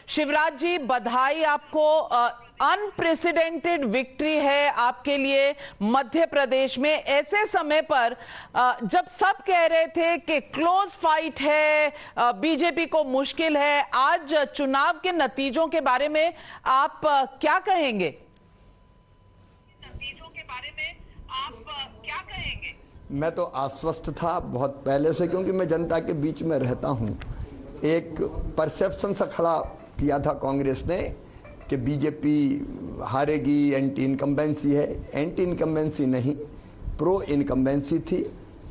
शिवराज जी, बधाई आपको। Unprecedented victory है आपके लिए मध्य प्रदेश में, ऐसे समय पर जब सब कह रहे थे कि क्लोज फाइट है, बीजेपी को मुश्किल है। आज चुनाव के नतीजों के बारे में आप क्या कहेंगे? नतीजों के बारे में आप क्या कहेंगे? मैं तो आश्वस्त था बहुत पहले से, क्योंकि मैं जनता के बीच में रहता हूं। एक परसेप्शन सा खड़ा किया था कांग्रेस ने कि बीजेपी हारेगी, एंटी इनकम्बेंसी है। एंटी इनकम्बेंसी नहीं, प्रो इनकम्बेंसी थी।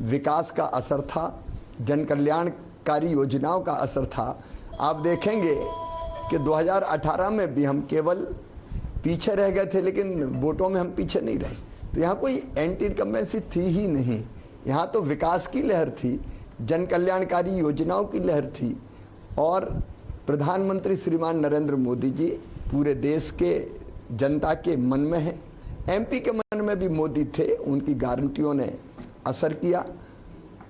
विकास का असर था, जन कल्याणकारी योजनाओं का असर था। आप देखेंगे कि 2018 में भी हम केवल पीछे रह गए थे, लेकिन वोटों में हम पीछे नहीं रहे। तो यहाँ कोई एंटी इनकम्बेंसी थी ही नहीं। यहाँ तो विकास की लहर थी, जन कल्याणकारी योजनाओं की लहर थी। और प्रधानमंत्री श्रीमान नरेंद्र मोदी जी पूरे देश के जनता के मन में हैं। एमपी के मन में भी मोदी थे, उनकी गारंटियों ने असर किया।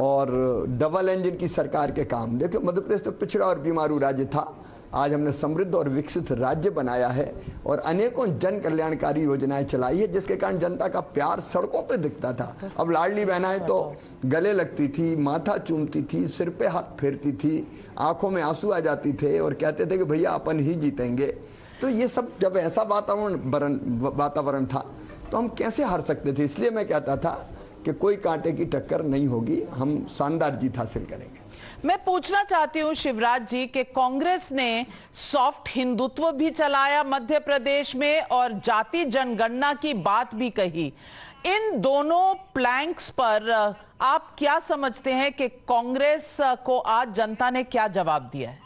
और डबल इंजन की सरकार के काम देखो, मध्य प्रदेश तो पिछड़ा और बीमारू राज्य था, आज हमने समृद्ध और विकसित राज्य बनाया है और अनेकों जन कल्याणकारी योजनाएं चलाई है, जिसके कारण जनता का प्यार सड़कों पे दिखता था। अब लाडली बहनाएं तो गले लगती थी, माथा चूमती थी, सिर पे हाथ फेरती थी, आंखों में आंसू आ जाती थे और कहते थे कि भैया अपन ही जीतेंगे। तो ये सब जब ऐसा वातावरण था तो हम कैसे हार सकते थे। इसलिए मैं कहता था कि कोई कांटे की टक्कर नहीं होगी, हम शानदार जीत हासिल करेंगे। मैं पूछना चाहती हूं शिवराज जी कि कांग्रेस ने सॉफ्ट हिंदुत्व भी चलाया मध्य प्रदेश में और जाति जनगणना की बात भी कही। इन दोनों प्लैंक्स पर आप क्या समझते हैं कि कांग्रेस को आज जनता ने क्या जवाब दिया है?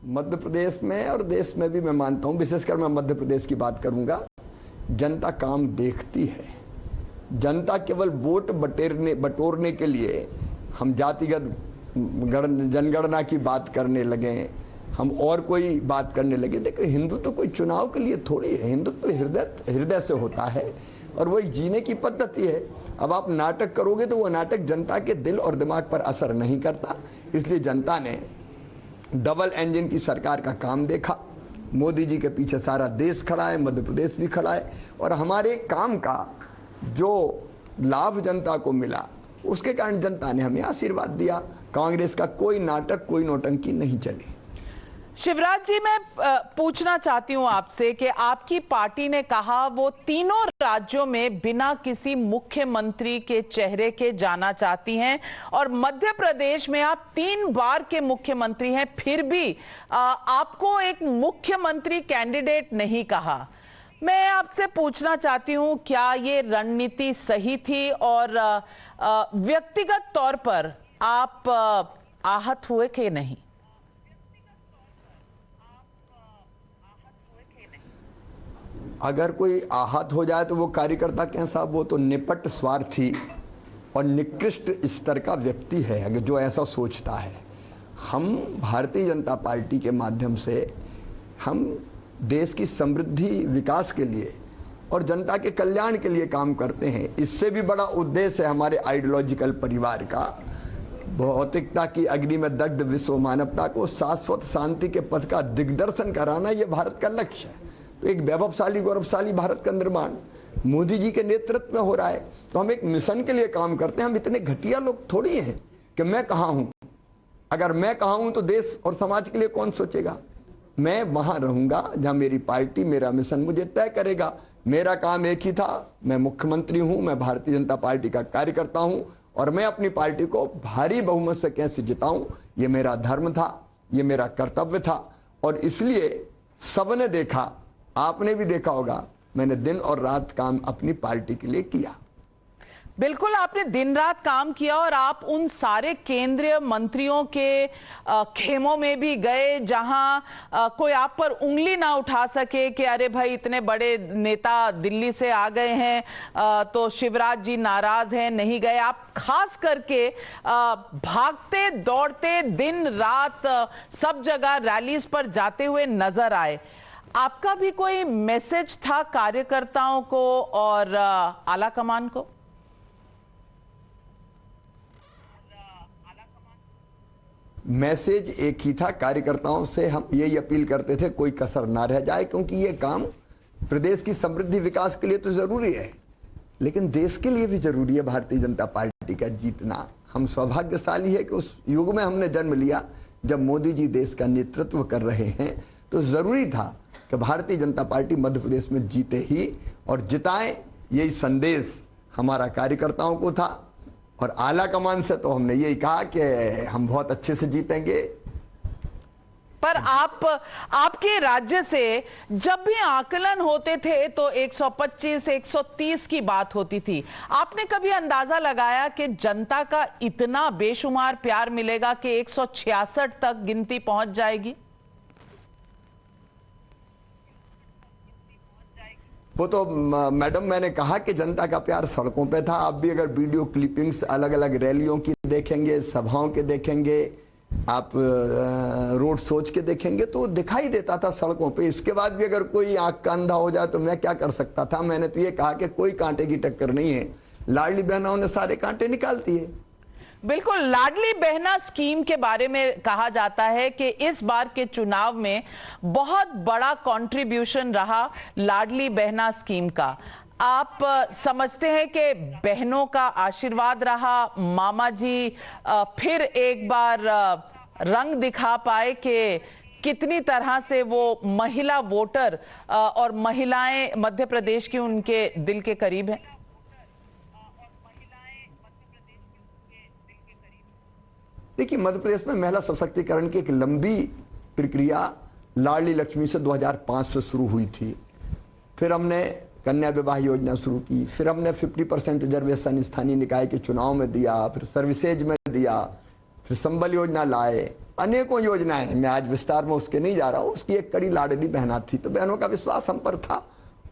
मध्य प्रदेश में और देश में भी मैं मानता हूं, विशेषकर मैं मध्य प्रदेश की बात करूंगा, जनता काम देखती है। जनता केवल वोट बटोरने के लिए हम जातिगत जनगणना की बात करने लगे, हम और कोई बात करने लगे। देखो, हिंदुत्व तो कोई चुनाव के लिए थोड़ी है, हिंदुत्व तो हृदय से होता है और वही जीने की पद्धति है। अब आप नाटक करोगे तो वो नाटक जनता के दिल और दिमाग पर असर नहीं करता। इसलिए जनता ने डबल इंजन की सरकार का काम देखा। मोदी जी के पीछे सारा देश खड़ा है, मध्य प्रदेश भी खड़ा है और हमारे काम का जो लाभ जनता को मिला उसके कारण जनता ने हमें आशीर्वाद दिया। कांग्रेस का कोई नाटक, कोई नौटंकी नहीं चली। शिवराज जी, मैं पूछना चाहती हूं आपसे कि आपकी पार्टी ने कहा वो तीनों राज्यों में बिना किसी मुख्यमंत्री के चेहरे के जाना चाहती हैं और मध्य प्रदेश में आप 3 बार के मुख्यमंत्री हैं, फिर भी आपको एक मुख्यमंत्री कैंडिडेट नहीं कहा। मैं आपसे पूछना चाहती हूं, क्या ये रणनीति सही थी और व्यक्तिगत तौर पर आप आहत हुए कि नहीं? अगर कोई आहत हो जाए तो वो कार्यकर्ता कैसा, वो तो निपट स्वार्थी और निकृष्ट स्तर का व्यक्ति है अगर जो ऐसा सोचता है। हम भारतीय जनता पार्टी के माध्यम से हम देश की समृद्धि, विकास के लिए और जनता के कल्याण के लिए काम करते हैं। इससे भी बड़ा उद्देश्य है हमारे आइडियोलॉजिकल परिवार का, भौतिकता की अग्नि में दग्ध विश्व मानवता को शाश्वत शांति के पथ का दिग्दर्शन कराना, ये भारत का लक्ष्य है। तो एक वैभवशाली, गौरवशाली भारत का निर्माण मोदी जी के नेतृत्व में हो रहा है। तो हम एक मिशन के लिए काम करते हैं। हम इतने घटिया लोग थोड़ी हैं कि मैं कहाँ हूँ। अगर मैं कहाँ हूँ तो देश और समाज के लिए कौन सोचेगा। मैं वहाँ रहूँगा जहाँ मेरी पार्टी, मेरा मिशन मुझे तय करेगा। मेरा काम एक ही था, मैं मुख्यमंत्री हूँ, मैं भारतीय जनता पार्टी का कार्यकर्ता हूँ और मैं अपनी पार्टी को भारी बहुमत से कैसे जिताऊँ, ये मेरा धर्म था, ये मेरा कर्तव्य था। और इसलिए सबने देखा, आपने भी देखा होगा, मैंने दिन और रात काम अपनी पार्टी के लिए किया। बिल्कुल, आपने दिन रात काम किया और आप उन सारे केंद्रीय मंत्रियों के खेमों में भी गए जहां कोई आप पर उंगली ना उठा सके कि अरे भाई इतने बड़े नेता दिल्ली से आ गए हैं तो शिवराज जी नाराज हैं, नहीं गए। आप खास करके भागते दौड़ते दिन रात सब जगह रैलीज पर जाते हुए नजर आए। आपका भी कोई मैसेज था कार्यकर्ताओं को और आला कमान को? मैसेज एक ही था, कार्यकर्ताओं से हम यही अपील करते थे कोई कसर ना रह जाए, क्योंकि ये काम प्रदेश की समृद्धि विकास के लिए तो जरूरी है, लेकिन देश के लिए भी जरूरी है भारतीय जनता पार्टी का जीतना। हम सौभाग्यशाली है कि उस युग में हमने जन्म लिया जब मोदी जी देश का नेतृत्व कर रहे हैं, तो जरूरी था कि भारतीय जनता पार्टी मध्य प्रदेश में जीते ही और जिताए। यही संदेश हमारा कार्यकर्ताओं को था और आला कमान से तो हमने यही कहा कि हम बहुत अच्छे से जीतेंगे। पर आपके राज्य से जब भी आकलन होते थे तो 125, 130 की बात होती थी। आपने कभी अंदाजा लगाया कि जनता का इतना बेशुमार प्यार मिलेगा कि 166 तक गिनती पहुंच जाएगी? वो तो मैडम मैंने कहा कि जनता का प्यार सड़कों पे था। आप भी अगर वीडियो क्लिपिंग्स अलग अलग रैलियों की देखेंगे, सभाओं के देखेंगे, आप रोड सोच के देखेंगे तो दिखाई देता था सड़कों पे। इसके बाद भी अगर कोई आंख का अंधा हो जाए तो मैं क्या कर सकता था। मैंने तो ये कहा कि कोई कांटे की टक्कर नहीं है, लाडली बहनाओं ने सारे कांटे निकाल दिए। बिल्कुल, लाडली बहना स्कीम के बारे में कहा जाता है कि इस बार के चुनाव में बहुत बड़ा कंट्रीब्यूशन रहा लाडली बहना स्कीम का। आप समझते हैं कि बहनों का आशीर्वाद रहा, मामा जी फिर एक बार रंग दिखा पाए कि कितनी तरह से वो महिला वोटर और महिलाएं मध्य प्रदेश की उनके दिल के करीब हैं? देखिए, मध्य प्रदेश में महिला सशक्तिकरण की एक लंबी प्रक्रिया लाडली लक्ष्मी से 2005 से शुरू हुई थी। फिर हमने कन्या विवाह योजना शुरू की, फिर हमने 50% रिजर्वेशन स्थानीय निकाय के चुनाव में दिया, फिर सर्विसेज में दिया, फिर संबल योजना लाए, अनेकों योजनाएं। मैं आज विस्तार में उसके नहीं जा रहा हूं। उसकी एक कड़ी लाडली बहना थी, तो बहनों का विश्वास हम पर था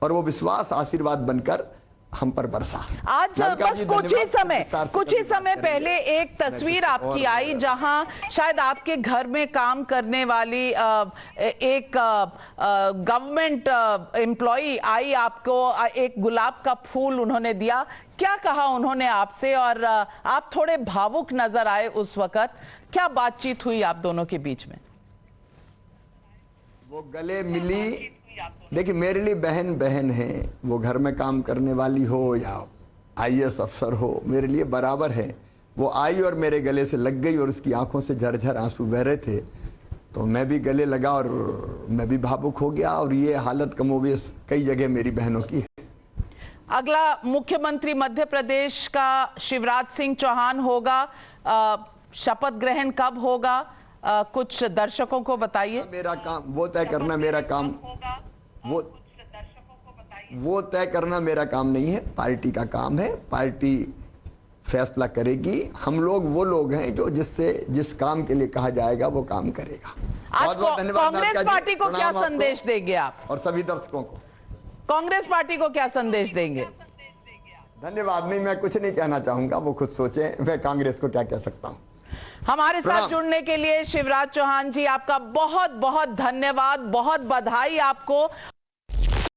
और वो विश्वास आशीर्वाद बनकर हम पर बरसा। आज बस कुछ ही समय पहले एक तस्वीर आपकी आई जहां शायद आपके घर में काम करने वाली एक गवर्नमेंट एम्प्लॉई आई, आपको एक गुलाब का फूल उन्होंने दिया। क्या कहा उन्होंने आपसे? और आप थोड़े भावुक नजर आए उस वक्त। क्या बातचीत हुई आप दोनों के बीच में? वो गले मिली। देखिए, मेरे लिए बहन बहन है, वो घर में काम करने वाली हो या आईएएस अफसर हो, मेरे लिए बराबर है। वो आई और मेरे गले से लग गई और उसकी आंखों से झरझर आंसू बह रहे थे, तो मैं भी गले लगा और मैं भी भावुक हो गया। और ये हालत कमोबेश कई जगह मेरी बहनों की है। अगला मुख्यमंत्री मध्य प्रदेश का शिवराज सिंह चौहान होगा। शपथ ग्रहण कब होगा? कुछ दर्शकों को बताइए। मेरा काम वो तय करना, मेरा काम वो तय करना मेरा काम नहीं है, पार्टी का काम है। पार्टी फैसला करेगी। हम लोग वो लोग हैं जो जिस काम के लिए कहा जाएगा वो काम करेगा। आज कांग्रेस पार्टी को क्या संदेश देंगे आप? और सभी दर्शकों को कांग्रेस पार्टी को क्या संदेश देंगे? धन्यवाद। नहीं, मैं कुछ नहीं कहना चाहूंगा, वो खुद सोचे। मैं कांग्रेस को क्या कह सकता हूं। हमारे साथ जुड़ने के लिए शिवराज चौहान जी, आपका बहुत बहुत धन्यवाद, बहुत बधाई आपको।